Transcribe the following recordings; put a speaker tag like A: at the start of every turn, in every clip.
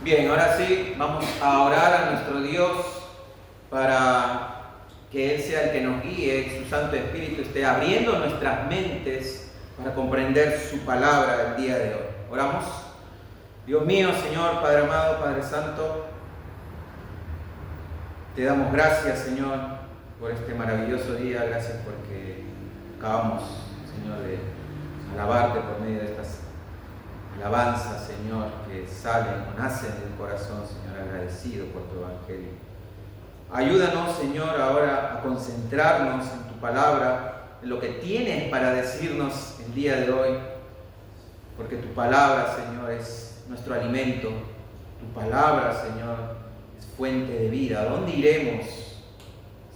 A: Bien, ahora sí, vamos a orar a nuestro Dios para que Él sea el que nos guíe, su Santo Espíritu esté abriendo nuestras mentes para comprender su palabra el día de hoy. Oramos. Dios mío, Señor, Padre amado, Padre Santo, te damos gracias, Señor, por este maravilloso día. Gracias porque acabamos, Señor, de alabarte por medio de estas alabanzas, Señor, que salen o nacen del corazón, Señor, agradecido por tu evangelio. Ayúdanos, Señor, ahora a concentrarnos en tu palabra, en lo que tienes para decirnos el día de hoy, porque tu palabra, Señor, es nuestro alimento. Tu palabra, Señor, es fuente de vida. ¿A dónde iremos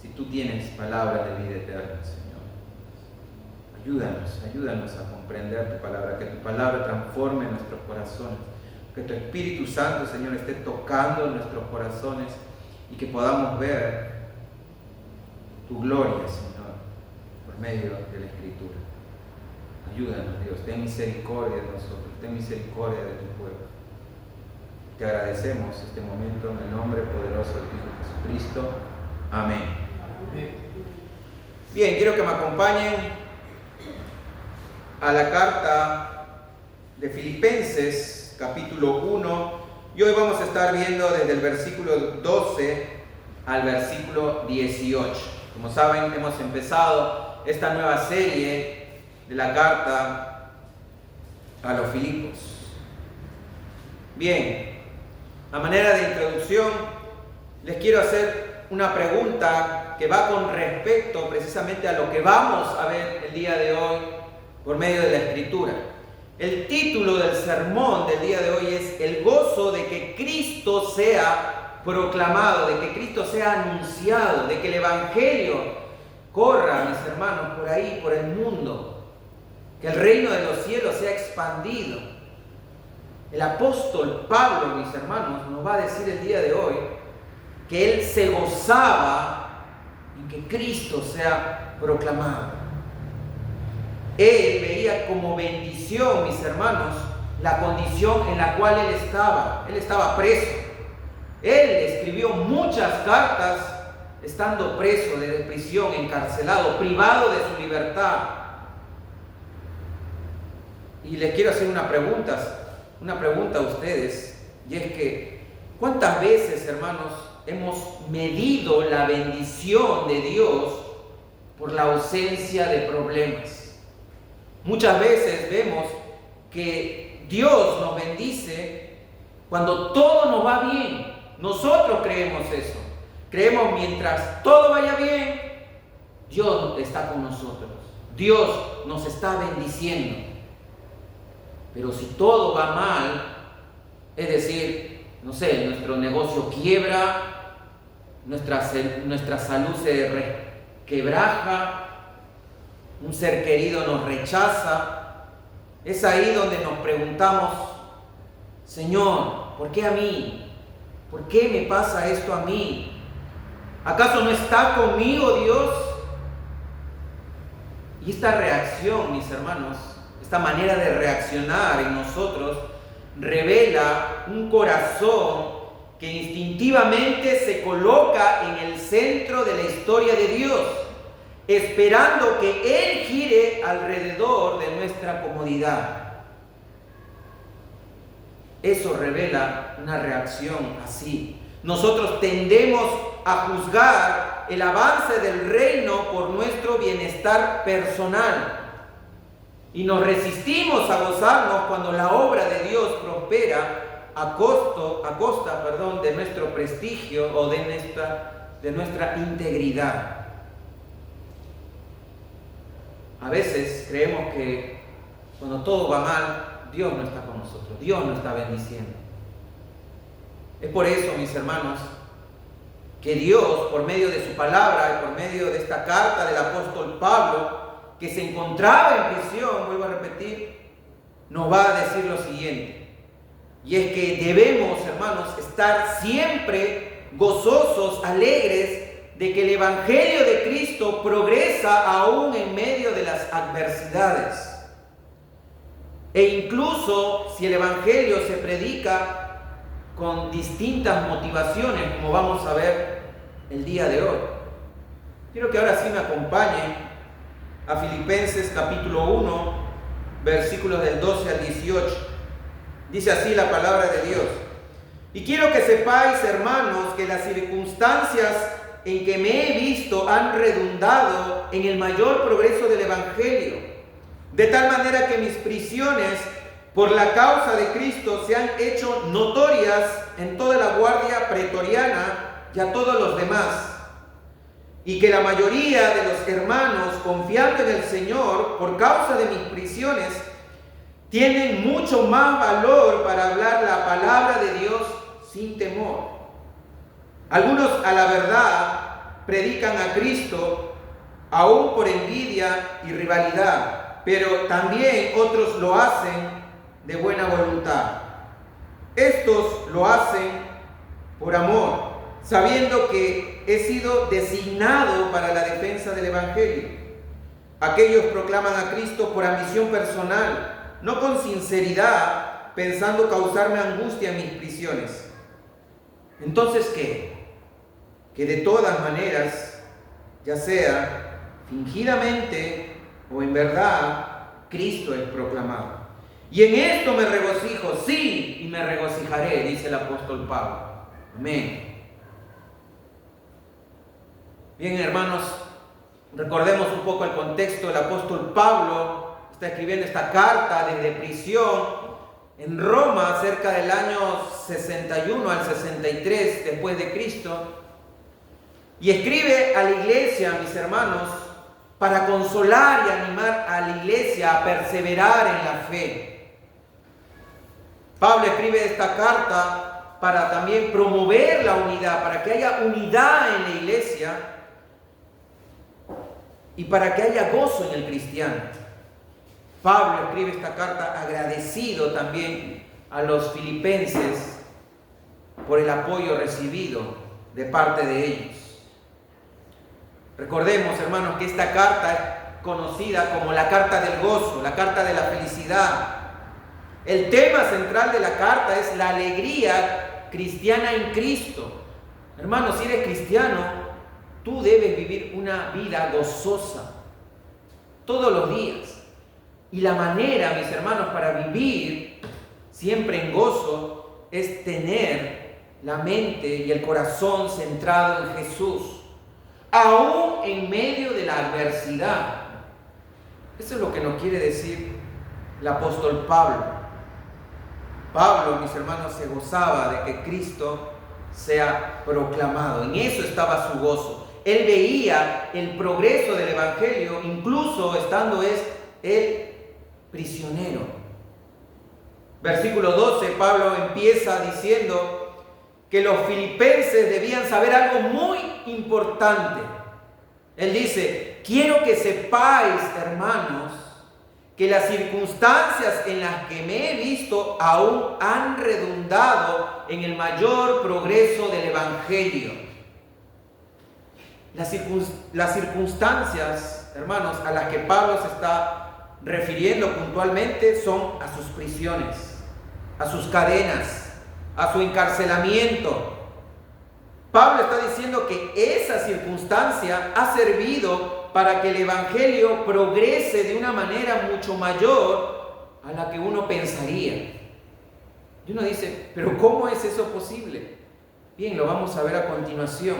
A: si tú tienes palabra de vida eterna, Señor? Ayúdanos a comprender tu palabra, que tu palabra transforme nuestros corazones, que tu Espíritu Santo, Señor, esté tocando nuestros corazones y que podamos ver tu gloria, Señor, por medio de la Escritura. Ayúdanos, Dios, ten misericordia de nosotros, ten misericordia de tu pueblo. Te agradecemos este momento en el nombre poderoso de tu Hijo Jesucristo. Amén. Bien, quiero que me acompañen a la carta de Filipenses, capítulo 1, y hoy vamos a estar viendo desde el versículo 12 al versículo 18. Como saben, hemos empezado esta nueva serie de la carta a los Filipos. Bien, a manera de introducción, les quiero hacer una pregunta que va con respecto precisamente a lo que vamos a ver el día de hoy por medio de la Escritura. El título del sermón del día de hoy es el gozo de que Cristo sea proclamado, de que Cristo sea anunciado, de que el Evangelio corra, mis hermanos, por ahí, por el mundo, que el reino de los cielos sea expandido. El apóstol Pablo, mis hermanos, nos va a decir el día de hoy que él se gozaba en que Cristo sea proclamado. Él veía como bendición, mis hermanos, la condición en la cual él estaba. Él estaba preso. Él escribió muchas cartas estando preso, de prisión, encarcelado, privado de su libertad. Y les quiero hacer una pregunta a ustedes, y es que, ¿cuántas veces, hermanos, hemos medido la bendición de Dios por la ausencia de problemas? Muchas veces vemos que Dios nos bendice cuando todo nos va bien. Nosotros creemos eso. Creemos mientras todo vaya bien, Dios está con nosotros. Dios nos está bendiciendo. Pero si todo va mal, es decir, no sé, nuestro negocio quiebra, nuestra salud se resquebraja, un ser querido nos rechaza, es ahí donde nos preguntamos: Señor, ¿por qué a mí? ¿Por qué me pasa esto a mí? ¿Acaso no está conmigo Dios? Y esta reacción, mis hermanos, esta manera de reaccionar en nosotros revela un corazón que instintivamente se coloca en el centro de la historia de Dios, esperando que Él gire alrededor de nuestra comodidad. Eso revela una reacción así. Nosotros tendemos a juzgar el avance del reino por nuestro bienestar personal y nos resistimos a gozarnos cuando la obra de Dios prospera a costa de nuestro prestigio o de nuestra integridad. A veces creemos que cuando todo va mal, Dios no está con nosotros, Dios no está bendiciendo. Es por eso, mis hermanos, que Dios, por medio de su palabra y por medio de esta carta del apóstol Pablo, que se encontraba en prisión, vuelvo a repetir, nos va a decir lo siguiente. Y es que debemos, hermanos, estar siempre gozosos, alegres, de que el Evangelio de Cristo progresa aún en medio de las adversidades. E incluso si el Evangelio se predica con distintas motivaciones, como vamos a ver el día de hoy. Quiero que ahora sí me acompañen a Filipenses capítulo 1, versículos del 12 al 18. Dice así la palabra de Dios. Y quiero que sepáis, hermanos, que las circunstancias en que me he visto han redundado en el mayor progreso del Evangelio, de tal manera que mis prisiones por la causa de Cristo se han hecho notorias en toda la guardia pretoriana y a todos los demás, y que la mayoría de los hermanos, confiando en el Señor por causa de mis prisiones, tienen mucho más valor para hablar la palabra de Dios sin temor. Algunos, a la verdad, predican a Cristo aún por envidia y rivalidad, pero también otros lo hacen de buena voluntad. Estos lo hacen por amor, sabiendo que he sido designado para la defensa del Evangelio. Aquellos proclaman a Cristo por ambición personal, no con sinceridad, pensando causarme angustia en mis prisiones. Entonces, ¿qué? Que de todas maneras, ya sea fingidamente o en verdad, Cristo es proclamado. Y en esto me regocijo, sí, y me regocijaré, dice el apóstol Pablo. Amén. Bien, hermanos, recordemos un poco el contexto. El apóstol Pablo está escribiendo esta carta desde prisión en Roma, cerca del año 61 al 63 después de Cristo. Y escribe a la iglesia, mis hermanos, para consolar y animar a la iglesia a perseverar en la fe. Pablo escribe esta carta para también promover la unidad, para que haya unidad en la iglesia y para que haya gozo en el cristiano. Pablo escribe esta carta agradecido también a los filipenses por el apoyo recibido de parte de ellos. Recordemos, hermanos, que esta carta es conocida como la carta del gozo, la carta de la felicidad. El tema central de la carta es la alegría cristiana en Cristo. Hermanos, si eres cristiano, tú debes vivir una vida gozosa todos los días. Y la manera, mis hermanos, para vivir siempre en gozo es tener la mente y el corazón centrado en Jesús, aún en medio de la adversidad. Eso es lo que nos quiere decir el apóstol Pablo. Pablo, mis hermanos, se gozaba de que Cristo sea proclamado. En eso estaba su gozo. Él veía el progreso del Evangelio, incluso estando él prisionero. Versículo 12, Pablo empieza diciendo que los filipenses debían saber algo muy importante. Él dice: quiero que sepáis, hermanos, que las circunstancias en las que me he visto aún han redundado en el mayor progreso del Evangelio. Las circunstancias, hermanos, a las que Pablo se está refiriendo puntualmente son a sus prisiones, a sus cadenas, a su encarcelamiento. Pablo está diciendo que esa circunstancia ha servido para que el Evangelio progrese de una manera mucho mayor a la que uno pensaría. Y uno dice, ¿pero cómo es eso posible? Bien, lo vamos a ver a continuación.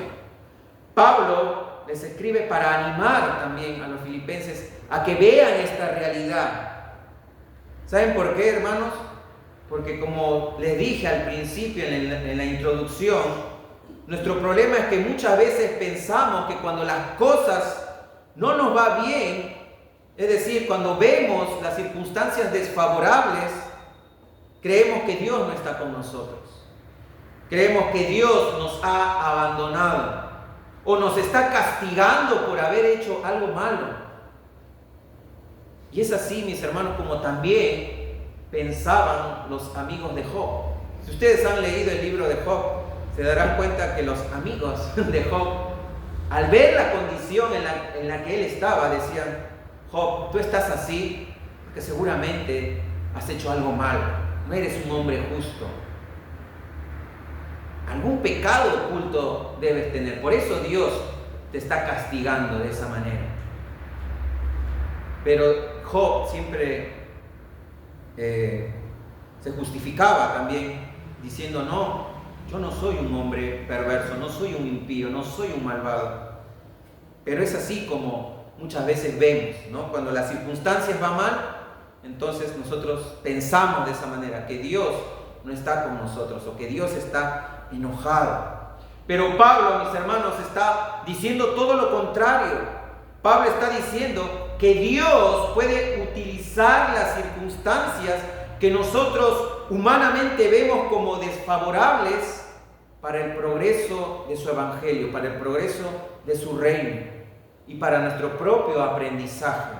A: Pablo les escribe para animar también a los filipenses a que vean esta realidad. ¿Saben por qué, hermanos? Porque como les dije al principio en la introducción, nuestro problema es que muchas veces pensamos que cuando las cosas no nos va bien, es decir, cuando vemos las circunstancias desfavorables, creemos que Dios no está con nosotros. Creemos que Dios nos ha abandonado o nos está castigando por haber hecho algo malo. Y es así, mis hermanos, como también pensaban los amigos de Job. Si ustedes han leído el libro de Job, se darán cuenta que los amigos de Job, al ver la condición en la que él estaba, decían: Job, tú estás así porque seguramente has hecho algo malo, no eres un hombre justo. algún pecado oculto debes tener. Por eso Dios te está castigando de esa manera. Pero Job siempre se justificaba también diciendo: no, yo no soy un hombre perverso, no soy un impío, no soy un malvado. Pero es así como muchas veces vemos, ¿no? Cuando las circunstancias van mal, entonces nosotros pensamos de esa manera, que Dios no está con nosotros o que Dios está enojado. Pero Pablo, mis hermanos, está diciendo todo lo contrario. Pablo está diciendo que Dios puede utilizar las circunstancias que nosotros humanamente vemos como desfavorables para el progreso de su evangelio, para el progreso de su reino y para nuestro propio aprendizaje.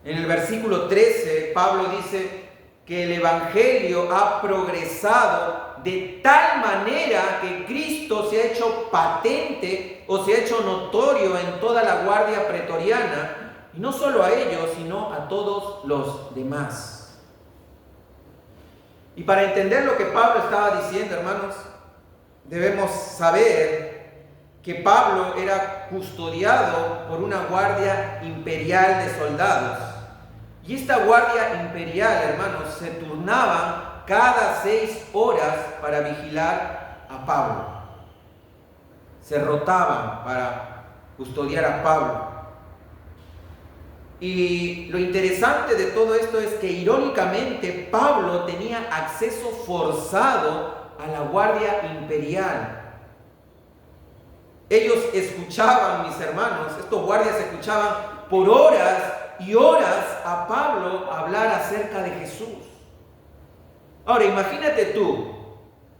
A: En el versículo 13, Pablo dice que el evangelio ha progresado de tal manera que Cristo se ha hecho patente o se ha hecho notorio en toda la guardia pretoriana, y no solo a ellos, sino a todos los demás. Y para entender lo que Pablo estaba diciendo, hermanos, debemos saber que Pablo era custodiado por una guardia imperial de soldados. Y esta guardia imperial, hermanos, se turnaban cada 6 horas para vigilar a Pablo. Se rotaban para custodiar a Pablo. Y lo interesante de todo esto es que irónicamente Pablo tenía acceso forzado a la guardia imperial. Ellos escuchaban, mis hermanos, estos guardias escuchaban por horas y horas a Pablo hablar acerca de Jesús. Ahora imagínate tú,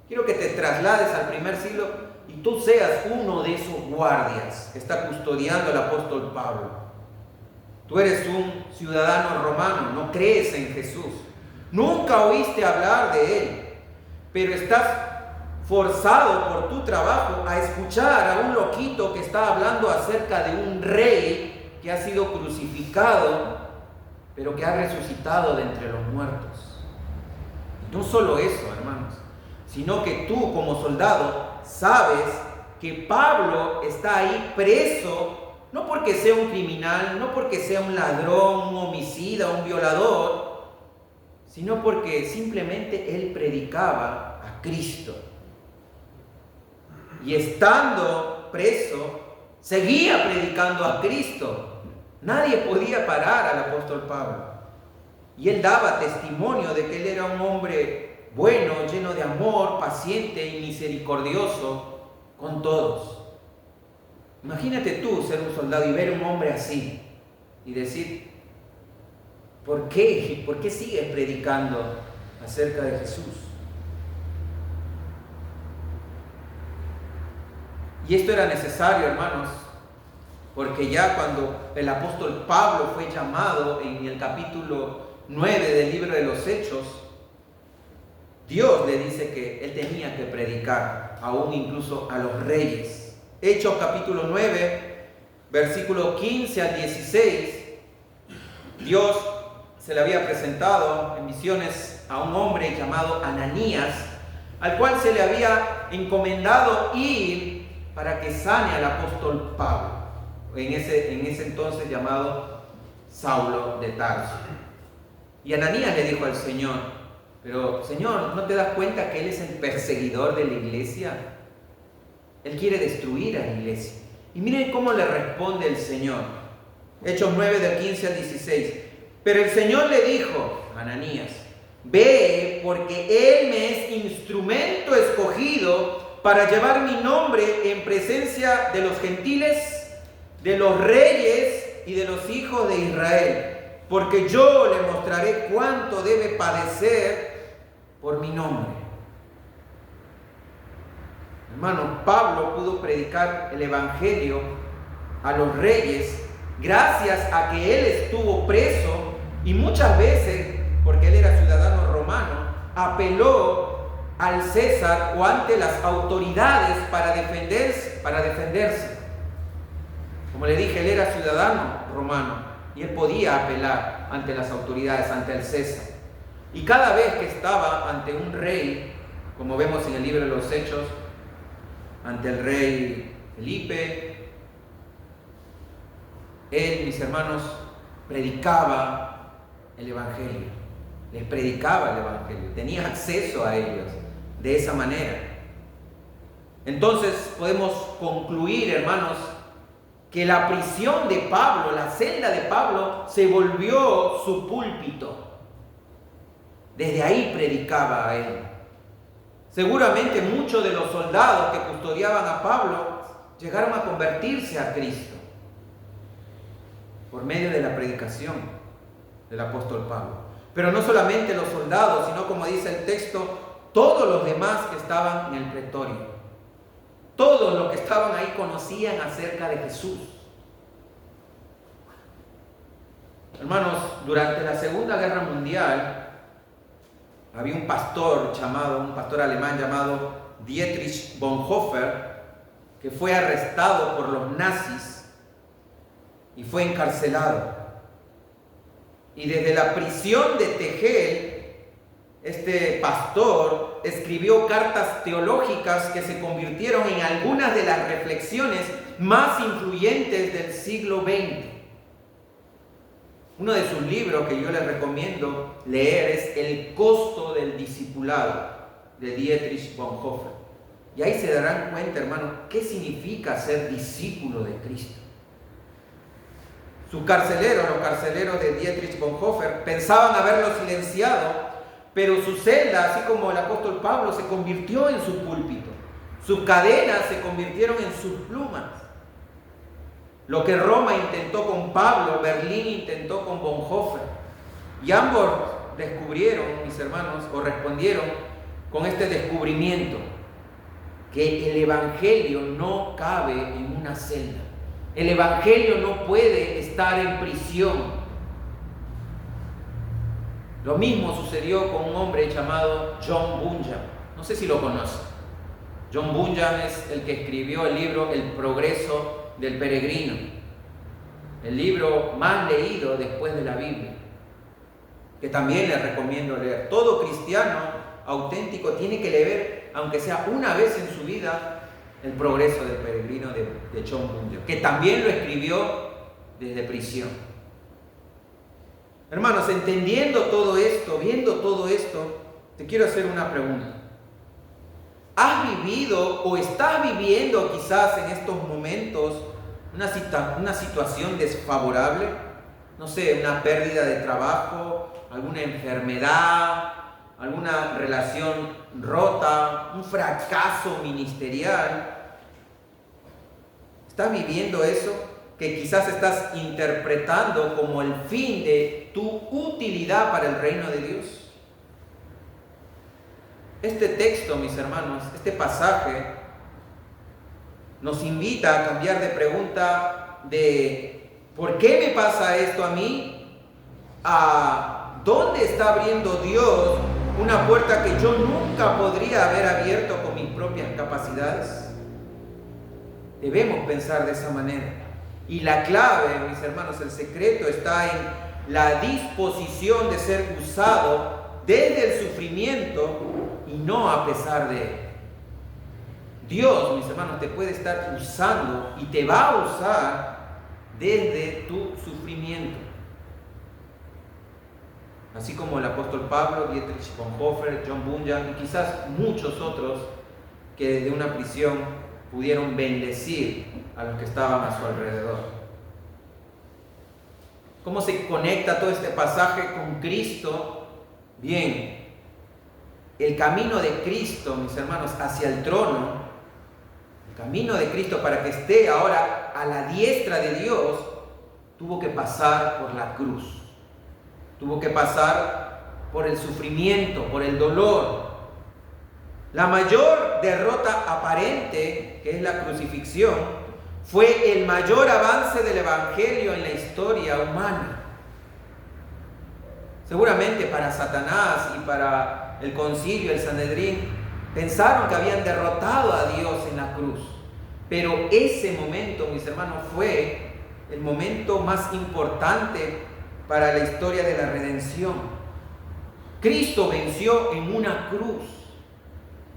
A: quiero que te traslades al primer siglo y tú seas uno de esos guardias que está custodiando al apóstol Pablo. Tú eres un ciudadano romano, no crees en Jesús, nunca oíste hablar de Él, pero estás forzado por tu trabajo a escuchar a un loquito que está hablando acerca de un rey que ha sido crucificado, pero que ha resucitado de entre los muertos. Y no solo eso, hermanos, sino que tú como soldado sabes que Pablo está ahí preso, no porque sea un criminal, no porque sea un ladrón, un homicida, un violador, sino porque simplemente él predicaba a Cristo. Y estando preso, seguía predicando a Cristo. Nadie podía parar al apóstol Pablo. Y él daba testimonio de que él era un hombre bueno, lleno de amor, paciente y misericordioso con todos. Imagínate tú ser un soldado y ver un hombre así y decir: ¿por qué? ¿Por qué sigues predicando acerca de Jesús? Y esto era necesario, hermanos, porque ya cuando el apóstol Pablo fue llamado en el capítulo 9 del libro de los Hechos, Dios le dice que él tenía que predicar, aún incluso a los reyes. Hechos capítulo 9, versículo 15 al 16, Dios se le había presentado en visiones a un hombre llamado Ananías, al cual se le había encomendado ir para que sane al apóstol Pablo, en ese entonces llamado Saulo de Tarso. Y Ananías le dijo al Señor: pero Señor, ¿no te das cuenta que Él es el perseguidor de la iglesia? Él quiere destruir a la iglesia. Y miren cómo le responde el Señor. Hechos 9 del 15 al 16. Pero el Señor le dijo a Ananías: ve, porque Él me es instrumento escogido para llevar mi nombre en presencia de los gentiles, de los reyes y de los hijos de Israel. Porque yo le mostraré cuánto debe padecer por mi nombre. Hermano, Pablo pudo predicar el evangelio a los reyes gracias a que él estuvo preso, y muchas veces, porque él era ciudadano romano, apeló al César o ante las autoridades para defenderse. Como le dije, él era ciudadano romano y él podía apelar ante las autoridades, ante el César. Y cada vez que estaba ante un rey, como vemos en el libro de los Hechos, ante el rey Felipe. Él, mis hermanos, predicaba el Evangelio, les predicaba el Evangelio, tenía acceso a ellos de esa manera. Entonces podemos concluir, hermanos, que la prisión de Pablo, la celda de Pablo, se volvió su púlpito. Desde ahí predicaba a él. Seguramente muchos de los soldados que custodiaban a Pablo llegaron a convertirse a Cristo por medio de la predicación del apóstol Pablo. Pero no solamente los soldados, sino, como dice el texto, todos los demás que estaban en el pretorio. Todos los que estaban ahí conocían acerca de Jesús. Hermanos, durante la Segunda Guerra Mundial había un pastor alemán llamado Dietrich Bonhoeffer, que fue arrestado por los nazis y fue encarcelado. Y desde la prisión de Tegel, este pastor escribió cartas teológicas que se convirtieron en algunas de las reflexiones más influyentes del siglo XX. Uno de sus libros que yo les recomiendo leer es El costo del discipulado, de Dietrich Bonhoeffer. Y ahí se darán cuenta, hermanos, qué significa ser discípulo de Cristo. Los carceleros de Dietrich Bonhoeffer, pensaban haberlo silenciado, pero su celda, así como el apóstol Pablo, se convirtió en su púlpito. Sus cadenas se convirtieron en sus plumas. Lo que Roma intentó con Pablo, Berlín intentó con Bonhoeffer. Y ambos descubrieron, mis hermanos, o respondieron con este descubrimiento, que el Evangelio no cabe en una celda. El Evangelio no puede estar en prisión. Lo mismo sucedió con un hombre llamado John Bunyan. No sé si lo conocen. John Bunyan es el que escribió el libro El progreso del peregrino, el libro más leído después de la Biblia, que también les recomiendo leer. Todo cristiano auténtico tiene que leer, aunque sea una vez en su vida, El progreso del peregrino de John Bunyan, que también lo escribió desde prisión. Hermanos, entendiendo todo esto, viendo todo esto, te quiero hacer una pregunta. ¿Has vivido o estás viviendo quizás en estos momentos una situación desfavorable? No sé, una pérdida de trabajo, alguna enfermedad, alguna relación rota, un fracaso ministerial. ¿Estás viviendo eso que quizás estás interpretando como el fin de tu utilidad para el reino de Dios? Este texto, mis hermanos, este pasaje nos invita a cambiar de pregunta de ¿por qué me pasa esto a mí? A ¿dónde está abriendo Dios una puerta que yo nunca podría haber abierto con mis propias capacidades? Debemos pensar de esa manera. Y la clave, mis hermanos, el secreto está en la disposición de ser usado desde el sufrimiento y no a pesar de él. Dios, mis hermanos, te puede estar usando y te va a usar desde tu sufrimiento. Así como el apóstol Pablo, Dietrich Bonhoeffer, John Bunyan y quizás muchos otros que desde una prisión pudieron bendecir a los que estaban a su alrededor. ¿Cómo se conecta todo este pasaje con Cristo? Bien, el camino de Cristo, mis hermanos, hacia el trono, el camino de Cristo para que esté ahora a la diestra de Dios, tuvo que pasar por la cruz, tuvo que pasar por el sufrimiento, por el dolor. La mayor derrota aparente, que es la crucifixión, fue el mayor avance del Evangelio en la historia humana. Seguramente para Satanás y para el concilio, el Sanedrín, pensaron que habían derrotado a Dios en la cruz. Pero ese momento, mis hermanos, fue el momento más importante para la historia de la redención. Cristo venció en una cruz.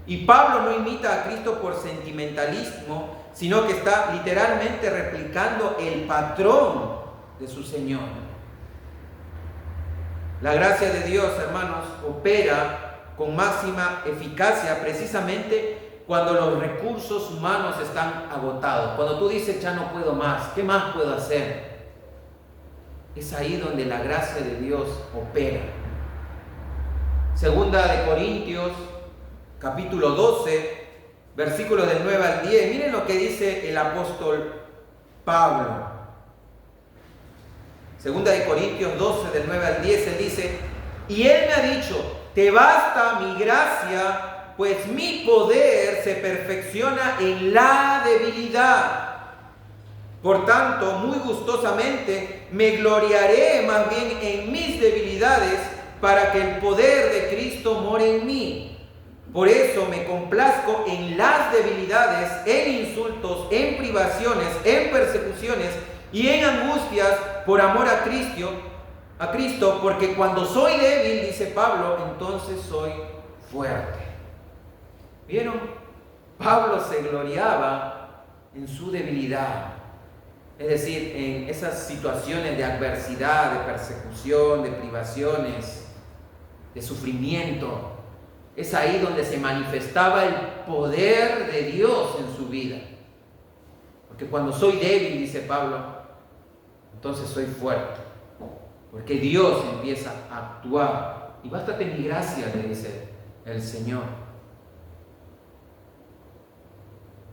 A: Y Pablo no imita a Cristo por sentimentalismo, sino que está literalmente replicando el patrón de su Señor. La gracia de Dios, hermanos, opera con máxima eficacia precisamente cuando los recursos humanos están agotados. Cuando tú dices, ya no puedo más, ¿qué más puedo hacer? Es ahí donde la gracia de Dios opera. Segunda de Corintios, capítulo 12, versículos del 9 al 10. Miren lo que dice el apóstol Pablo. Segunda de Corintios 12, del 9 al 10, él dice: y él me ha dicho, te basta mi gracia, pues mi poder se perfecciona en la debilidad. Por tanto, muy gustosamente me gloriaré más bien en mis debilidades, para que el poder de Cristo more en mí. Por eso me complazco en las debilidades, en insultos, en privaciones, en persecuciones y en angustias por amor a Cristo, porque cuando soy débil, dice Pablo, entonces soy fuerte. ¿Vieron? Pablo se gloriaba en su debilidad, es decir, en esas situaciones de adversidad, de persecución, de privaciones, de sufrimiento. Es ahí donde se manifestaba el poder de Dios en su vida. Porque cuando soy débil, dice Pablo, entonces soy fuerte. Porque Dios empieza a actuar. Y bástate mi gracia, le dice el Señor.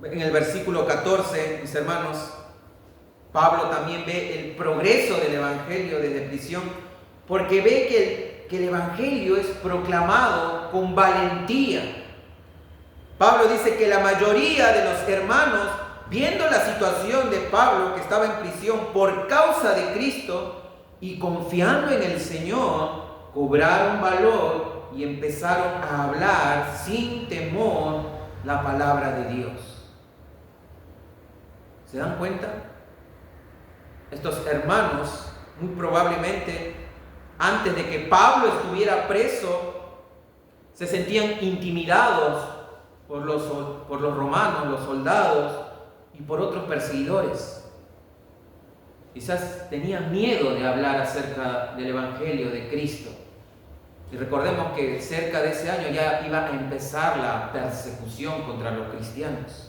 A: En el versículo 14, mis hermanos, Pablo también ve el progreso del Evangelio desde prisión, porque ve que el Evangelio es proclamado con valentía. Pablo dice que la mayoría de los hermanos, viendo la situación de Pablo, que estaba en prisión por causa de Cristo y confiando en el Señor, cobraron valor y empezaron a hablar sin temor la palabra de Dios. ¿Se dan cuenta? Estos hermanos, muy probablemente, antes de que Pablo estuviera preso, se sentían intimidados por los romanos, los soldados, y por otros perseguidores. Quizás tenían miedo de hablar acerca del Evangelio de Cristo. Y recordemos que cerca de ese año ya iba a empezar la persecución contra los cristianos.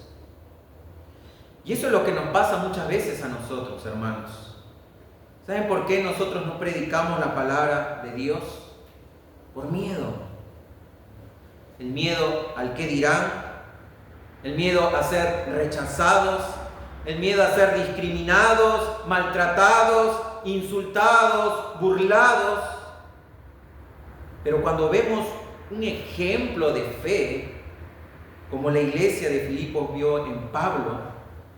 A: Y eso es lo que nos pasa muchas veces a nosotros, hermanos. ¿Saben por qué nosotros no predicamos la palabra de Dios? Por miedo. El miedo al qué dirán, el miedo a ser rechazados, el miedo a ser discriminados, maltratados, insultados, burlados. Pero cuando vemos un ejemplo de fe, como la iglesia de Filipos vio en Pablo,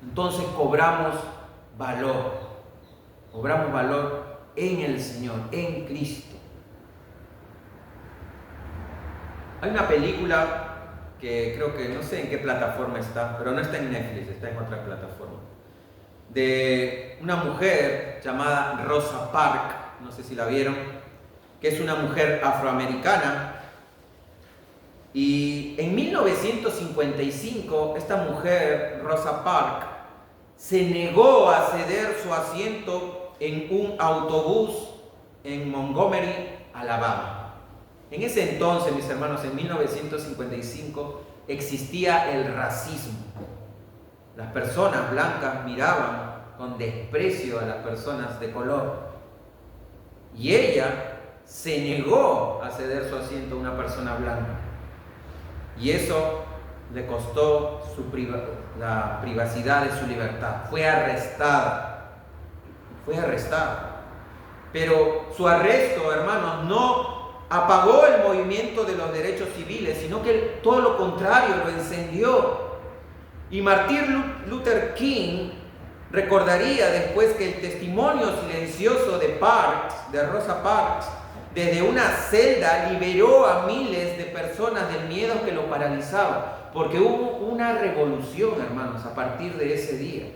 A: entonces cobramos valor en el Señor, en Cristo. Hay una película que creo que no sé en qué plataforma está, pero no está en Netflix, está en otra plataforma, de una mujer llamada Rosa Parks, no sé si la vieron, que es una mujer afroamericana. Y en 1955 esta mujer, Rosa Parks, se negó a ceder su asiento en un autobús en Montgomery, Alabama. En ese entonces, mis hermanos, en 1955, existía el racismo. Las personas blancas miraban con desprecio a las personas de color. Y ella se negó a ceder su asiento a una persona blanca. Y eso le costó la privacidad de su libertad. Fue arrestada. Pero su arresto, hermanos, no apagó el movimiento de los derechos civiles, sino que todo lo contrario, lo encendió. Y Martin Luther King recordaría después que el testimonio silencioso de Rosa Parks, desde una celda liberó a miles de personas del miedo que lo paralizaba, porque hubo una revolución, hermanos, a partir de ese día.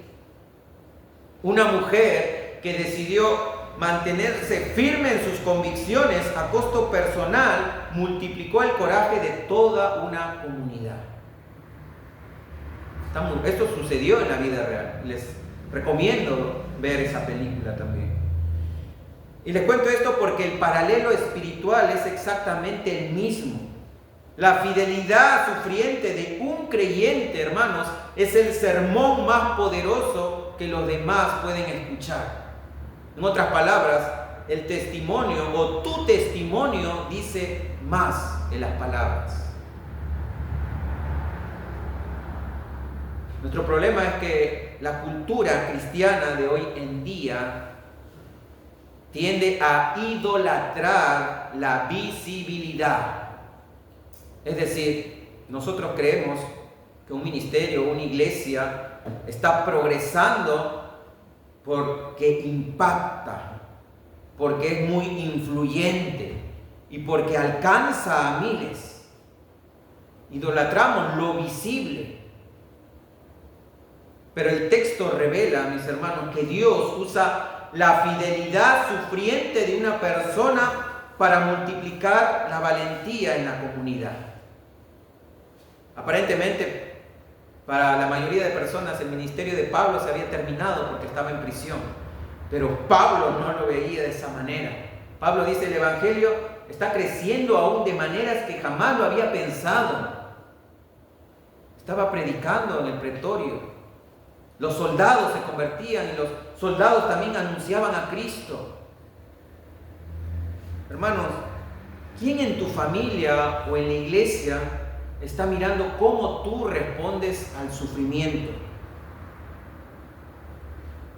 A: Una mujer que decidió mantenerse firme en sus convicciones a costo personal, multiplicó el coraje de toda una comunidad. Esto sucedió en la vida real. Les recomiendo ver esa película también. Y les cuento esto porque el paralelo espiritual es exactamente el mismo. La fidelidad sufriente de un creyente, hermanos, es el sermón más poderoso que los demás pueden escuchar. En otras palabras, el testimonio o tu testimonio dice más que las palabras. Nuestro problema es que la cultura cristiana de hoy en día tiende a idolatrar la visibilidad. Es decir, nosotros creemos que un ministerio, una iglesia está progresando porque impacta, porque es muy influyente y porque alcanza a miles. Idolatramos lo visible. Pero el texto revela, mis hermanos, que Dios usa la fidelidad sufriente de una persona para multiplicar la valentía en la comunidad. Aparentemente, para la mayoría de personas, el ministerio de Pablo se había terminado porque estaba en prisión. Pero Pablo no lo veía de esa manera. Pablo dice, el Evangelio está creciendo aún de maneras que jamás lo había pensado. Estaba predicando en el pretorio. Los soldados se convertían y los soldados también anunciaban a Cristo. Hermanos, ¿quién en tu familia o en la iglesia está mirando cómo tú respondes al sufrimiento?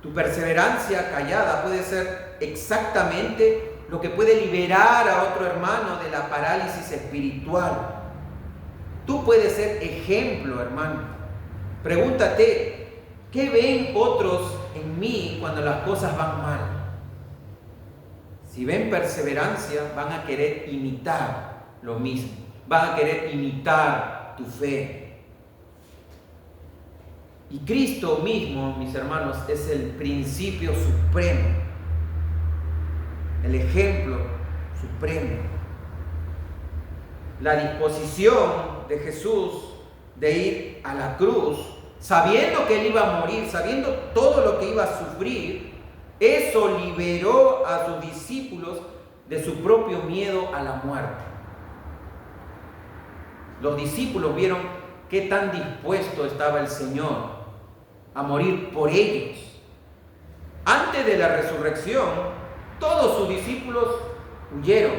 A: Tu perseverancia callada puede ser exactamente lo que puede liberar a otro hermano de la parálisis espiritual. Tú puedes ser ejemplo, hermano. Pregúntate, ¿qué ven otros en mí cuando las cosas van mal? Si ven perseverancia, van a querer imitar lo mismo. Van a querer imitar tu fe. Y Cristo mismo, mis hermanos, es el principio supremo, el ejemplo supremo. La disposición de Jesús de ir a la cruz, sabiendo que Él iba a morir, sabiendo todo lo que iba a sufrir, eso liberó a sus discípulos de su propio miedo a la muerte. Los discípulos vieron qué tan dispuesto estaba el Señor a morir por ellos. Antes de la resurrección, todos sus discípulos huyeron.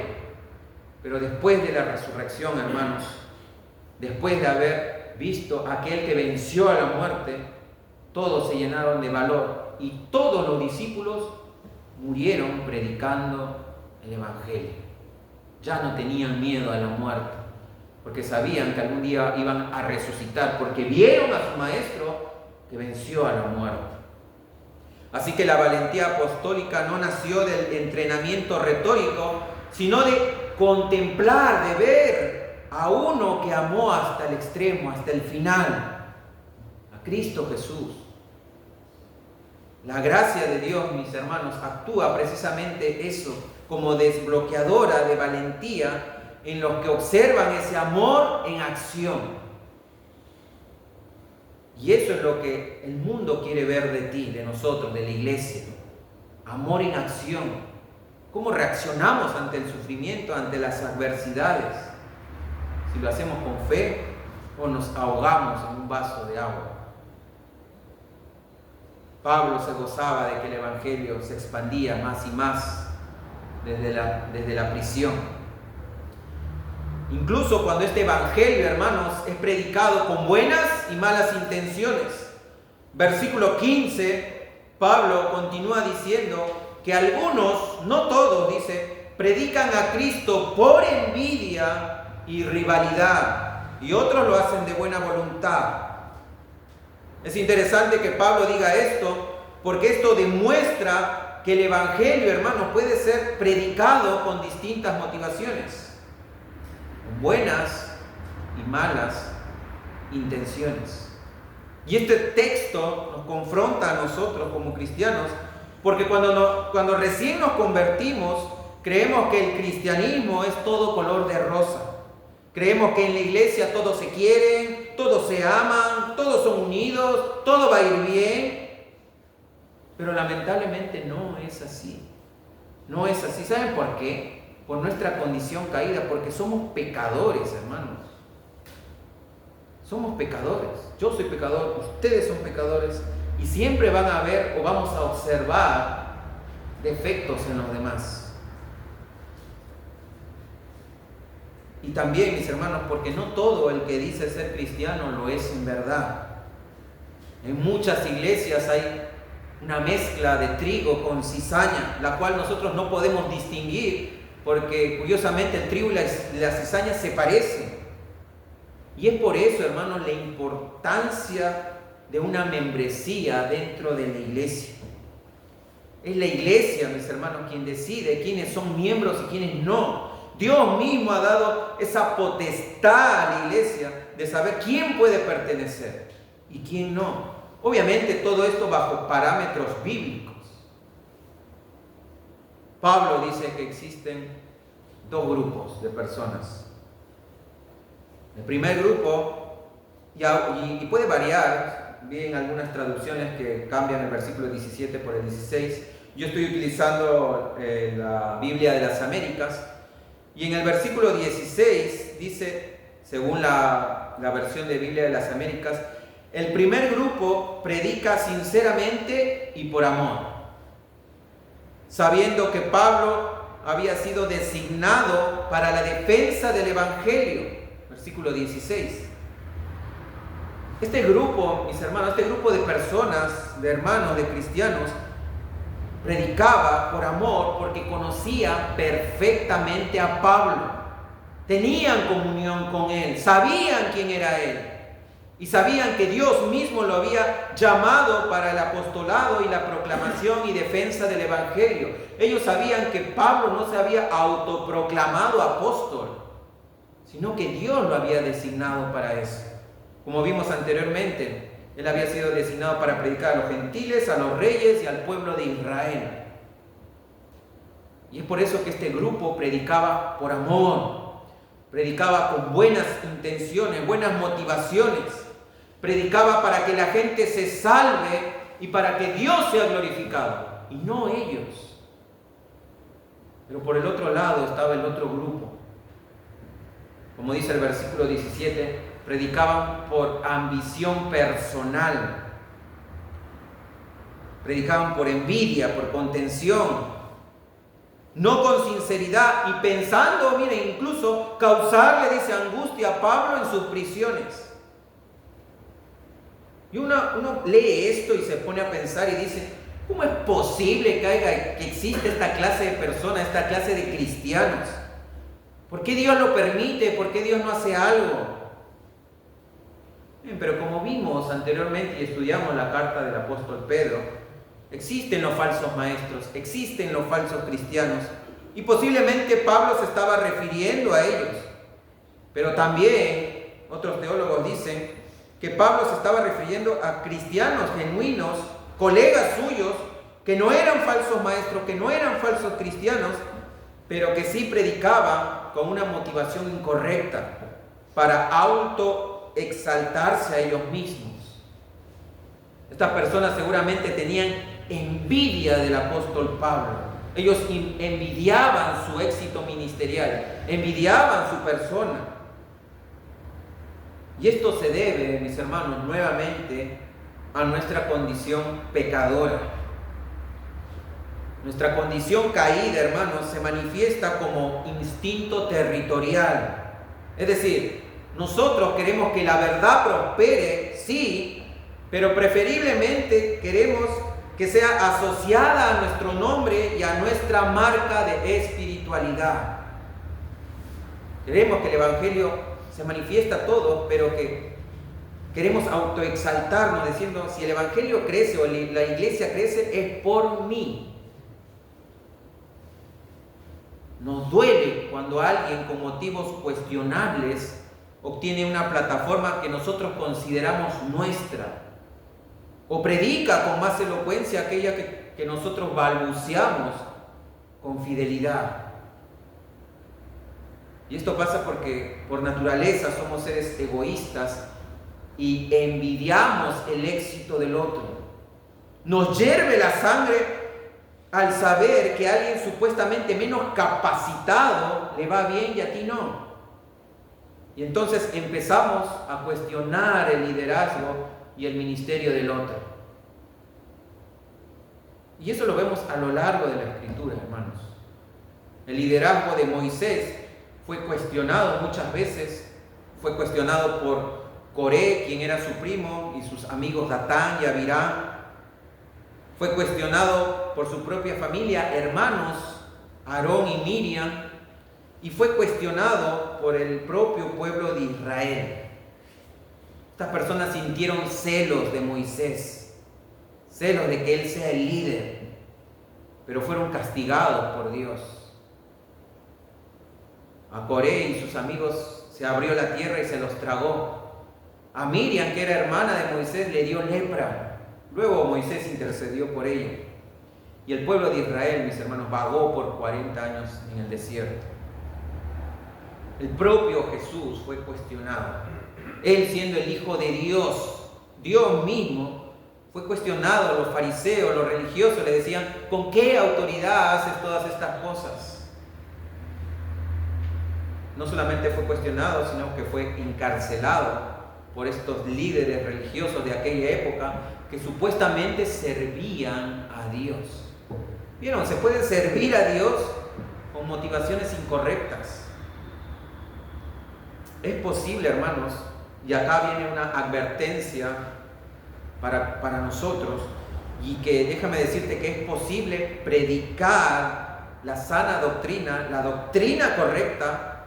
A: Pero después de la resurrección, hermanos, después de haber visto a aquel que venció a la muerte, todos se llenaron de valor y todos los discípulos murieron predicando el Evangelio. Ya no tenían miedo a la muerte, porque sabían que algún día iban a resucitar, porque vieron a su maestro que venció a la muerte. Así que la valentía apostólica no nació del entrenamiento retórico, sino de contemplar, de ver a uno que amó hasta el extremo, hasta el final, a Cristo Jesús. La gracia de Dios, mis hermanos, actúa precisamente eso, como desbloqueadora de valentía en los que observan ese amor en acción. Y eso es lo que el mundo quiere ver de ti, de nosotros, de la iglesia. Amor en acción. ¿Cómo reaccionamos ante el sufrimiento, ante las adversidades? Si lo hacemos con fe o nos ahogamos en un vaso de agua. Pablo se gozaba de que el Evangelio se expandía más y más desde la prisión. Incluso cuando este Evangelio, hermanos, es predicado con buenas y malas intenciones. Versículo 15, Pablo continúa diciendo que algunos, no todos, dice, predican a Cristo por envidia y rivalidad, y otros lo hacen de buena voluntad. Es interesante que Pablo diga esto, porque esto demuestra que el Evangelio, hermanos, puede ser predicado con distintas motivaciones, con buenas y malas intenciones. Y este texto nos confronta a nosotros como cristianos Porque cuando recién nos convertimos, creemos que el cristianismo es todo color de rosa. Creemos que en la iglesia todos se quieren, todos se aman, todos son unidos, todo va a ir bien. Pero lamentablemente no es así. No es así. ¿Saben por qué? Por nuestra condición caída, porque somos pecadores, hermanos. Somos pecadores. Yo soy pecador, ustedes son pecadores. Y siempre van a ver o vamos a observar defectos en los demás. Y también, mis hermanos, porque no todo el que dice ser cristiano lo es en verdad. En muchas iglesias hay una mezcla de trigo con cizaña, la cual nosotros no podemos distinguir, porque curiosamente el trigo y la cizaña se parecen. Y es por eso, hermanos, la importancia de una membresía dentro de la iglesia. Es la iglesia, mis hermanos, quien decide quiénes son miembros y quiénes no. Dios mismo ha dado esa potestad a la iglesia de saber quién puede pertenecer y quién no. Obviamente todo esto bajo parámetros bíblicos. Pablo dice que existen dos grupos de personas. El primer grupo, y puede variar, bien algunas traducciones que cambian el versículo 17 por el 16. Yo estoy utilizando la Biblia de las Américas, y en el versículo 16 dice, según la versión de Biblia de las Américas, el primer grupo predica sinceramente y por amor, sabiendo que Pablo había sido designado para la defensa del Evangelio. Versículo 16. Este grupo, mis hermanos, este grupo de personas, de hermanos, de cristianos, predicaba por amor porque conocía perfectamente a Pablo. Tenían comunión con él, sabían quién era él. Y sabían que Dios mismo lo había llamado para el apostolado y la proclamación y defensa del Evangelio. Ellos sabían que Pablo no se había autoproclamado apóstol, sino que Dios lo había designado para eso. Como vimos anteriormente, él había sido designado para predicar a los gentiles, a los reyes y al pueblo de Israel. Y es por eso que este grupo predicaba por amor, predicaba con buenas intenciones, buenas motivaciones, predicaba para que la gente se salve y para que Dios sea glorificado, y no ellos. Pero por el otro lado estaba el otro grupo. Como dice el versículo 17, predicaban por ambición personal, predicaban por envidia, por contención, no con sinceridad y pensando, miren, incluso causarle, dice, angustia a Pablo en sus prisiones. Y uno lee esto y se pone a pensar y dice, ¿cómo es posible que existe esta clase de personas, esta clase de cristianos? ¿Por qué Dios lo permite? ¿Por qué Dios no hace algo? Bien, pero como vimos anteriormente y estudiamos la carta del apóstol Pedro, existen los falsos maestros, existen los falsos cristianos, y posiblemente Pablo se estaba refiriendo a ellos. Pero también otros teólogos dicen que Pablo se estaba refiriendo a cristianos genuinos, colegas suyos, que no eran falsos maestros, que no eran falsos cristianos, pero que sí predicaban con una motivación incorrecta para autoexaltarse a ellos mismos. Estas personas seguramente tenían envidia del apóstol Pablo. Ellos envidiaban su éxito ministerial, envidiaban su persona. Y esto se debe, mis hermanos, nuevamente a nuestra condición pecadora. Nuestra condición caída, hermanos, se manifiesta como instinto territorial. Es decir, nosotros queremos que la verdad prospere, sí, pero preferiblemente queremos que sea asociada a nuestro nombre y a nuestra marca de espiritualidad. Queremos que el Evangelio se manifiesta todo, pero que queremos autoexaltarnos diciendo, si el Evangelio crece o la iglesia crece, es por mí. Nos duele cuando alguien con motivos cuestionables obtiene una plataforma que nosotros consideramos nuestra, o predica con más elocuencia aquella que que nosotros balbuceamos con fidelidad. Y esto pasa porque por naturaleza somos seres egoístas y envidiamos el éxito del otro. Nos hierve la sangre al saber que a alguien supuestamente menos capacitado le va bien y a ti no. Y entonces empezamos a cuestionar el liderazgo y el ministerio del otro. Y eso lo vemos a lo largo de la Escritura, hermanos. El liderazgo de Moisés fue cuestionado muchas veces. Fue cuestionado por Coré, quien era su primo, y sus amigos Datán y Abiram. Fue cuestionado por su propia familia, hermanos, Aarón y Miriam, y fue cuestionado por el propio pueblo de Israel. Estas personas sintieron celos de Moisés, celos de que él sea el líder, pero fueron castigados por Dios. A Coré y sus amigos se abrió la tierra y se los tragó. A Miriam, que era hermana de Moisés, le dio lepra. Luego Moisés intercedió por ella. Y el pueblo de Israel, mis hermanos, vagó por 40 años en el desierto. El propio Jesús fue cuestionado. Él, siendo el Hijo de Dios, Dios mismo, fue cuestionado. Los fariseos, los religiosos le decían: ¿con qué autoridad haces todas estas cosas? No solamente fue cuestionado, sino que fue encarcelado por estos líderes religiosos de aquella época que supuestamente servían a Dios. ¿Vieron? Se puede servir a Dios con motivaciones incorrectas. Es posible, hermanos, y acá viene una advertencia para nosotros, y que déjame decirte que es posible predicar la sana doctrina, la doctrina correcta.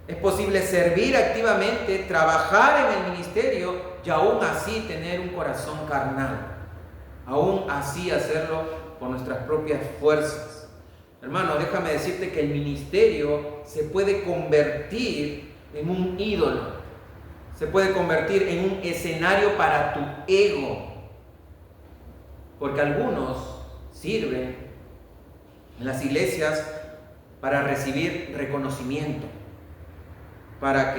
A: Es posible servir activamente, trabajar en el ministerio y aún así tener un corazón carnal. Aún así hacerlo por nuestras propias fuerzas. Hermano, déjame decirte que el ministerio se puede convertir en un ídolo. Se puede convertir en un escenario para tu ego. Porque algunos sirven en las iglesias para recibir reconocimiento, para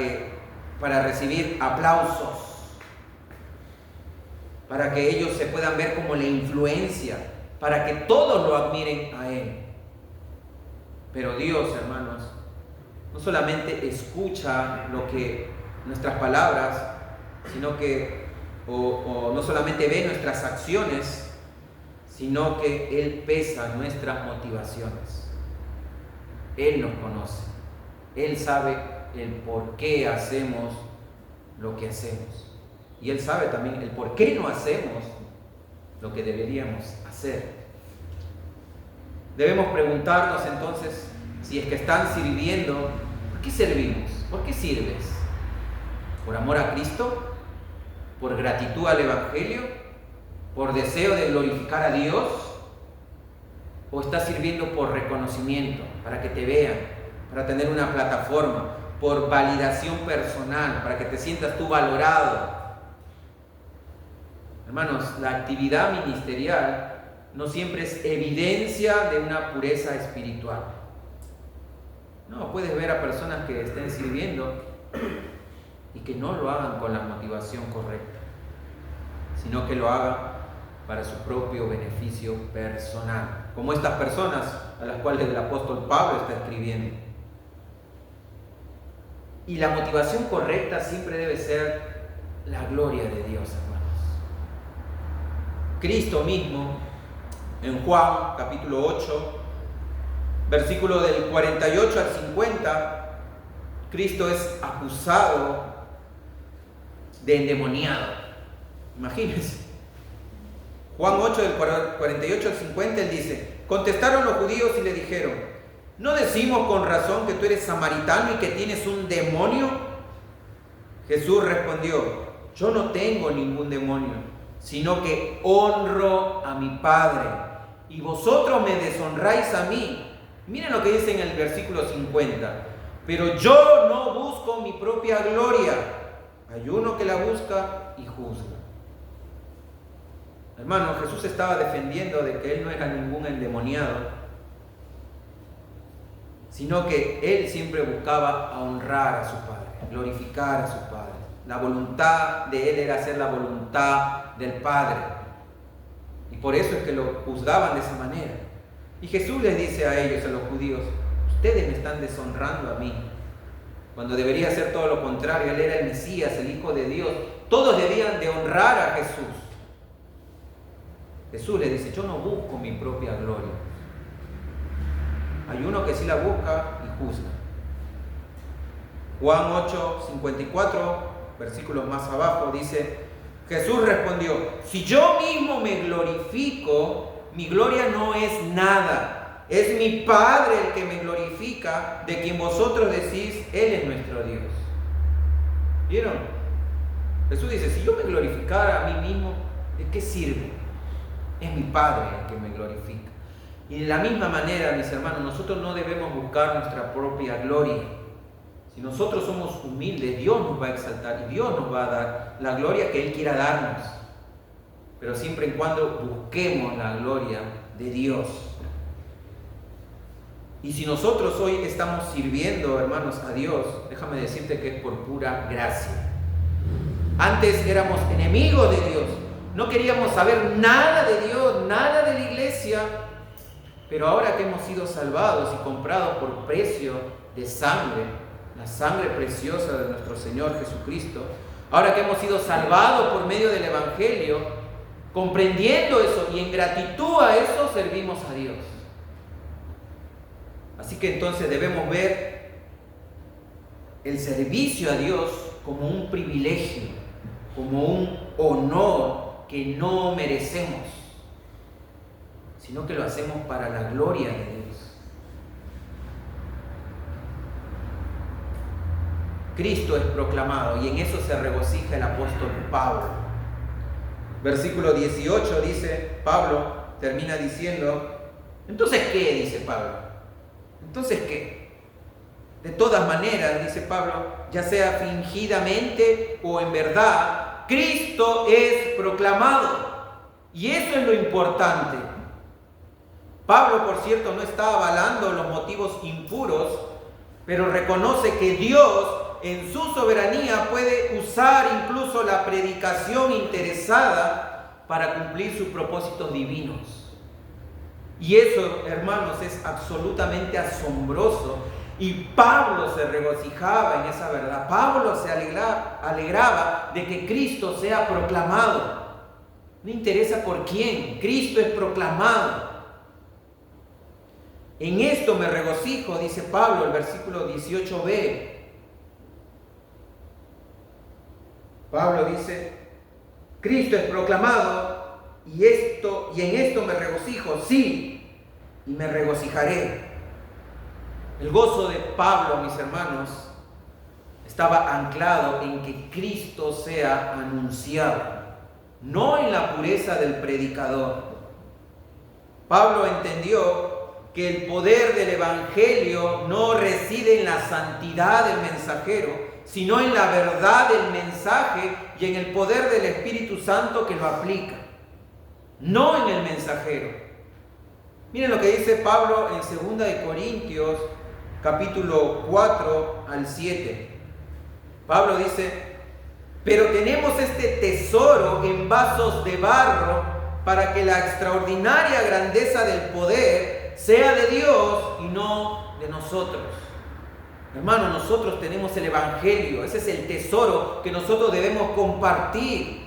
A: recibir aplausos, para que ellos se puedan ver como la influencia, para que todos lo admiren a él. Pero Dios, hermanos, no solamente escucha lo que nuestras palabras, sino que no solamente ve nuestras acciones, sino que Él pesa nuestras motivaciones. Él nos conoce, Él sabe el por qué hacemos lo que hacemos, y Él sabe también el por qué no hacemos lo que deberíamos hacer. Debemos preguntarnos entonces, si es que están sirviendo, ¿por qué servimos? ¿Por qué sirves? ¿Por amor a Cristo? ¿Por gratitud al Evangelio? ¿Por deseo de glorificar a Dios? ¿O estás sirviendo por reconocimiento, para que te vean, para tener una plataforma, por validación personal, para que te sientas tú valorado? Hermanos, la actividad ministerial no siempre es evidencia de una pureza espiritual. No, puedes ver a personas que estén sirviendo y que no lo hagan con la motivación correcta, sino que lo hagan para su propio beneficio personal, como estas personas a las cuales el apóstol Pablo está escribiendo. Y la motivación correcta siempre debe ser la gloria de Dios, hermanos. Cristo mismo, en Juan capítulo 8, versículo del 48 al 50, Cristo es acusado de endemoniado. Imagínense. Juan 8, del 48 al 50, él dice: contestaron los judíos y le dijeron: ¿no decimos con razón que tú eres samaritano y que tienes un demonio? Jesús respondió: yo no tengo ningún demonio, sino que honro a mi Padre, y vosotros me deshonráis a mí. Miren lo que dice en el versículo 50: pero yo no busco mi propia gloria, hay uno que la busca y juzga. Hermano, Jesús estaba defendiendo de que Él no era ningún endemoniado, sino que Él siempre buscaba honrar a su Padre, glorificar a su Padre. La voluntad de Él era hacer la voluntad del Padre. Y por eso es que lo juzgaban de esa manera. Y Jesús les dice a ellos, a los judíos, ustedes me están deshonrando a mí, cuando debería ser todo lo contrario. Él era el Mesías, el Hijo de Dios. Todos debían de honrar a Jesús. Jesús les dice, yo no busco mi propia gloria. Hay uno que sí la busca y juzga. Juan 8:54, versículos más abajo, dice, Jesús respondió, si yo mismo me glorifico, mi gloria no es nada. Es mi Padre el que me glorifica, de quien vosotros decís, Él es nuestro Dios. ¿Vieron? Jesús dice, si yo me glorificara a mí mismo, ¿de qué sirve? Es mi Padre el que me glorifica. Y de la misma manera, mis hermanos, nosotros no debemos buscar nuestra propia gloria. Si nosotros somos humildes, Dios nos va a exaltar y Dios nos va a dar la gloria que Él quiera darnos. Pero siempre y cuando busquemos la gloria de Dios. Y si nosotros hoy estamos sirviendo, hermanos, a Dios, déjame decirte que es por pura gracia. Antes éramos enemigos de Dios. No queríamos saber nada de Dios, nada de la iglesia. Pero ahora que hemos sido salvados y comprados por precio de sangre, la sangre preciosa de nuestro Señor Jesucristo, ahora que hemos sido salvados por medio del Evangelio, comprendiendo eso y en gratitud a eso servimos a Dios. Así que entonces debemos ver el servicio a Dios como un privilegio, como un honor que no merecemos, sino que lo hacemos para la gloria de Dios. Cristo es proclamado y en eso se regocija el apóstol Pablo. Versículo 18 dice, Pablo termina diciendo, ¿entonces qué? Dice Pablo. ¿Entonces qué? De todas maneras, dice Pablo, ya sea fingidamente o en verdad, Cristo es proclamado. Y eso es lo importante. Pablo, por cierto, no está avalando los motivos impuros, pero reconoce que Dios en su soberanía puede usar incluso la predicación interesada para cumplir sus propósitos divinos. Y eso, hermanos, es absolutamente asombroso. Y Pablo se regocijaba en esa verdad. Pablo se alegraba de que Cristo sea proclamado. No interesa por quién, Cristo es proclamado. En esto me regocijo, dice Pablo, el versículo 18b. Pablo dice, Cristo es proclamado y en esto me regocijo, sí, y me regocijaré. El gozo de Pablo, mis hermanos, estaba anclado en que Cristo sea anunciado, no en la pureza del predicador. Pablo entendió que el poder del Evangelio no reside en la santidad del mensajero, sino en la verdad del mensaje y en el poder del Espíritu Santo que lo aplica, no en el mensajero. Miren lo que dice Pablo en 2 Corintios, capítulo 4 al 7. Pablo dice, pero tenemos este tesoro en vasos de barro para que la extraordinaria grandeza del poder sea de Dios y no de nosotros. Hermano, nosotros tenemos el Evangelio, ese es el tesoro que nosotros debemos compartir.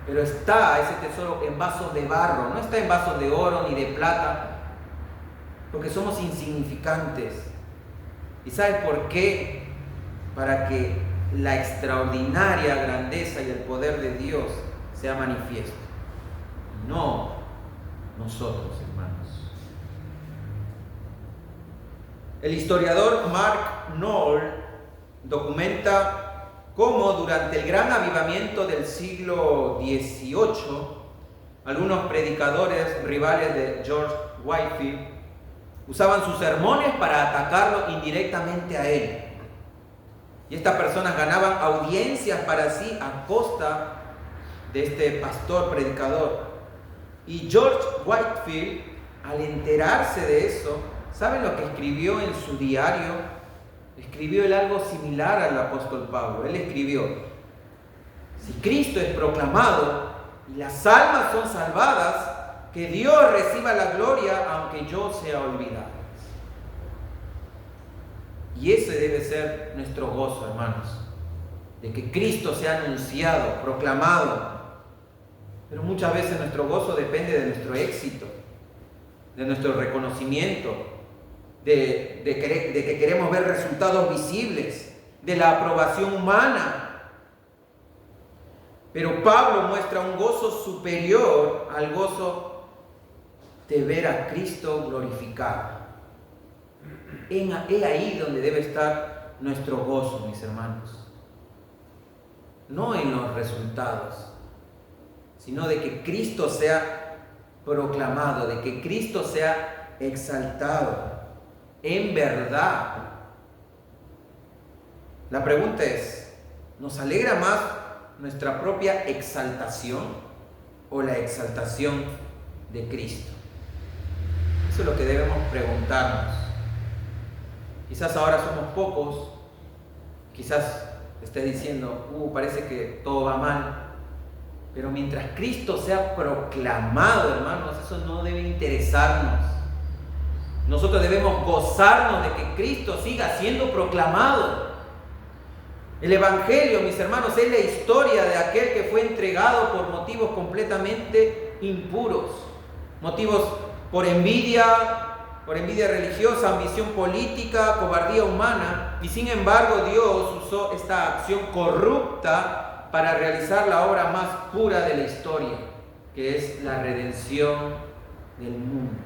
A: Pero está ese tesoro en vasos de barro, no está en vasos de oro ni de plata, porque somos insignificantes. ¿Y sabes por qué? Para que la extraordinaria grandeza y el poder de Dios sea manifiesto. No nosotros, hermanos. El historiador Mark Noll documenta cómo durante el gran avivamiento del siglo XVIII, algunos predicadores rivales de George Whitefield usaban sus sermones para atacarlo indirectamente a él. Y estas personas ganaban audiencias para sí a costa de este pastor predicador. Y George Whitefield, al enterarse de eso, ¿saben lo que escribió en su diario? Escribió él algo similar al apóstol Pablo. Él escribió: si Cristo es proclamado y las almas son salvadas, que Dios reciba la gloria aunque yo sea olvidado. Y ese debe ser nuestro gozo, hermanos, de que Cristo sea anunciado, proclamado. Pero muchas veces nuestro gozo depende de nuestro éxito, de nuestro reconocimiento, de que queremos ver resultados visibles, de la aprobación humana. Pero Pablo muestra un gozo superior al gozo de ver a Cristo glorificado. Es ahí donde debe estar nuestro gozo, mis hermanos. No en los resultados, sino de que Cristo sea proclamado, de que Cristo sea exaltado en verdad. La pregunta es, ¿nos alegra más nuestra propia exaltación o la exaltación de Cristo? Eso es lo que debemos preguntarnos. Quizás ahora somos pocos, quizás estés diciendo, parece que todo va mal, pero mientras Cristo sea proclamado, hermanos, eso no debe interesarnos. Nosotros debemos gozarnos de que Cristo siga siendo proclamado. El Evangelio, mis hermanos, es la historia de aquel que fue entregado por motivos completamente impuros, motivos por envidia religiosa, ambición política, cobardía humana, y sin embargo Dios usó esta acción corrupta para realizar la obra más pura de la historia, que es la redención del mundo.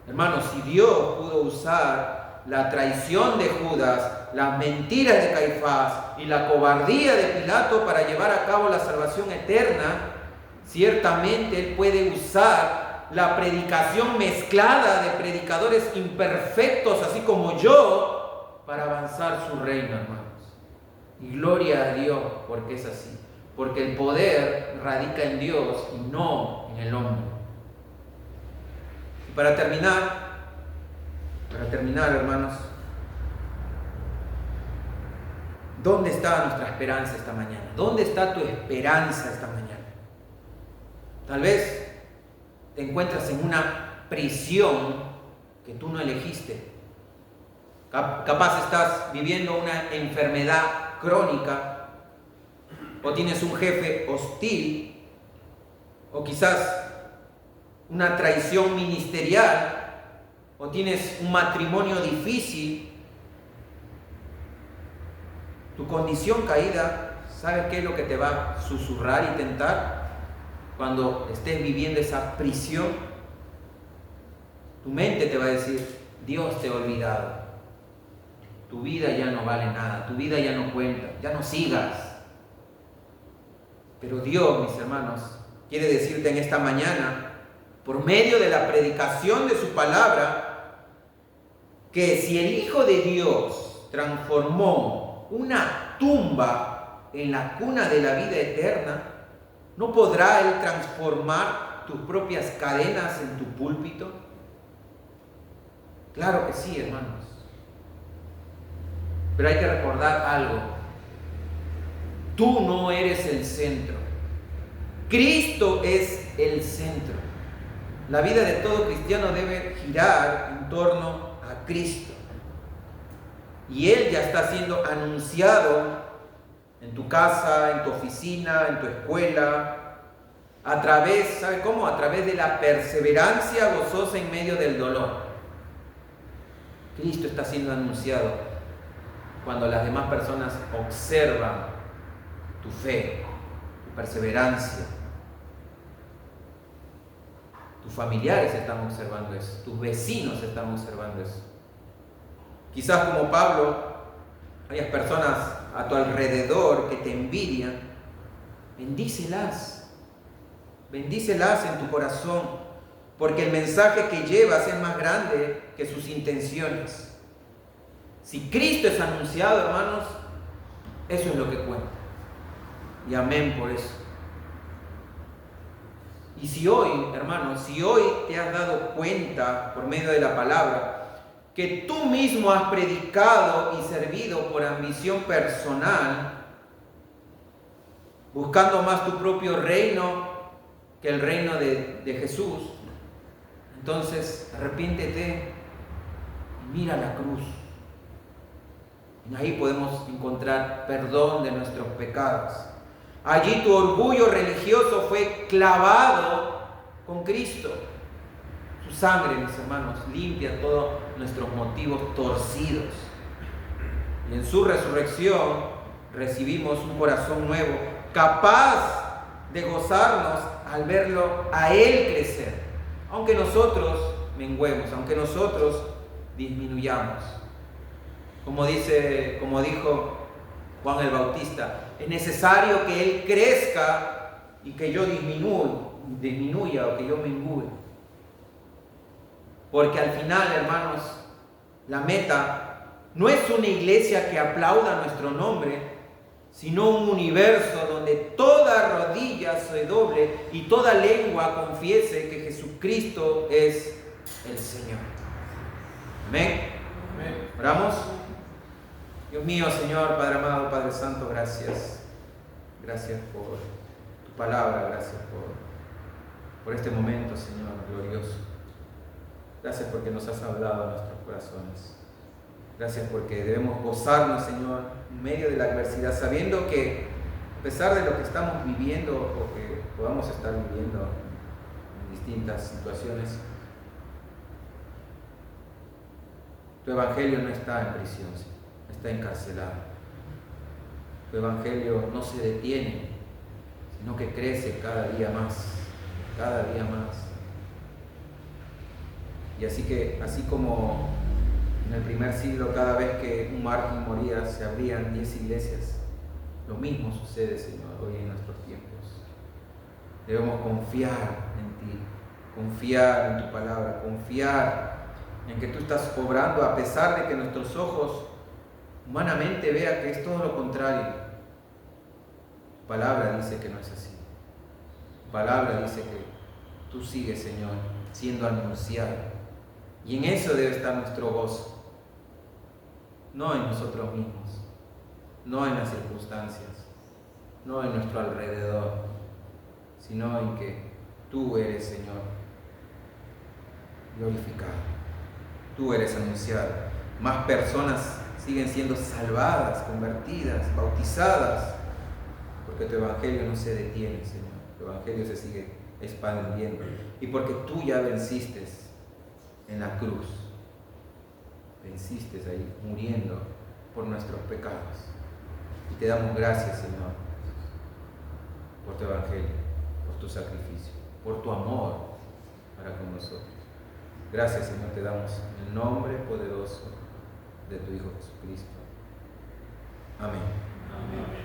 A: Hermanos, si Dios pudo usar la traición de Judas, las mentiras de Caifás y la cobardía de Pilato para llevar a cabo la salvación eterna, ciertamente Él puede usar la predicación mezclada de predicadores imperfectos, así como yo, para avanzar su reino, hermanos. Y gloria a Dios, porque es así. Porque el poder radica en Dios y no en el hombre. Y para terminar, hermanos, ¿dónde está nuestra esperanza esta mañana? ¿Dónde está tu esperanza esta mañana? Tal vez te encuentras en una prisión que tú no elegiste. Capaz estás viviendo una enfermedad crónica, o tienes un jefe hostil, o quizás una traición ministerial, o tienes un matrimonio difícil. Tu condición caída, ¿sabes qué es lo que te va a susurrar y tentar? Cuando estés viviendo esa prisión, tu mente te va a decir: Dios te ha olvidado, tu vida ya no vale nada, tu vida ya no cuenta, ya no sigas. Pero Dios, mis hermanos, quiere decirte en esta mañana, por medio de la predicación de su palabra, que si el Hijo de Dios transformó una tumba en la cuna de la vida eterna, ¿no podrá Él transformar tus propias cadenas en tu púlpito? Claro que sí, hermanos. Pero hay que recordar algo. Tú no eres el centro. Cristo es el centro. La vida de todo cristiano debe girar en torno a Cristo. Y Él ya está siendo anunciado en tu casa, en tu oficina, en tu escuela, a través, ¿sabe cómo? A través de la perseverancia gozosa en medio del dolor. Cristo está siendo anunciado cuando las demás personas observan tu fe, tu perseverancia. Tus familiares están observando eso, tus vecinos están observando eso. Quizás como Pablo, hayas personas a tu alrededor que te envidian. Bendícelas en tu corazón, porque el mensaje que llevas es más grande que sus intenciones. Si Cristo es anunciado, hermanos, eso es lo que cuenta. Y amén por eso. Y si hoy, hermanos, si hoy te has dado cuenta por medio de la palabra que tú mismo has predicado y servido por ambición personal, buscando más tu propio reino que el reino de Jesús, entonces arrepiéntete y mira la cruz. Y ahí podemos encontrar perdón de nuestros pecados. Allí tu orgullo religioso fue clavado con Cristo. Su sangre, mis hermanos, limpia todos nuestros motivos torcidos. Y en su resurrección recibimos un corazón nuevo, capaz de gozarnos al verlo a Él crecer. Aunque nosotros menguemos, aunque nosotros disminuyamos. Como dijo Juan el Bautista, es necesario que Él crezca y que yo disminuya o que yo mengüe. Porque al final, hermanos, la meta no es una iglesia que aplauda nuestro nombre, sino un universo donde toda rodilla se doble y toda lengua confiese que Jesucristo es el Señor. Amén. Amén. Oramos. Dios mío, Señor, Padre amado, Padre Santo, gracias. Gracias por tu palabra, gracias por este momento, Señor, glorioso. Gracias porque nos has hablado a nuestros corazones. Gracias porque debemos gozarnos, Señor, en medio de la adversidad, sabiendo que a pesar de lo que estamos viviendo o que podamos estar viviendo en distintas situaciones, tu evangelio no está en prisión, Señor. Está encarcelado. Tu evangelio no se detiene, sino que crece cada día más, cada día más. Y así como en el primer siglo, cada vez que un mártir moría, se abrían 10 iglesias, lo mismo sucede, Señor, hoy en nuestros tiempos. Debemos confiar en ti, confiar en tu palabra, confiar en que tú estás obrando a pesar de que nuestros ojos humanamente vea que es todo lo contrario. Tu palabra dice que no es así. Tu palabra dice que tú sigues, Señor, siendo anunciado. Y en eso debe estar nuestro gozo. No en nosotros mismos, no en las circunstancias, no en nuestro alrededor, sino en que tú eres, Señor, glorificado. Tú eres anunciado. Más personas siguen siendo salvadas, convertidas, bautizadas, porque tu evangelio no se detiene, Señor. Tu evangelio se sigue expandiendo. Y porque tú ya venciste en la cruz, venciste ahí, muriendo por nuestros pecados. Y te damos gracias, Señor, por tu evangelio, por tu sacrificio, por tu amor para con nosotros. Gracias, Señor, te damos en el nombre poderoso de tu Hijo Jesucristo. Amén. Amén.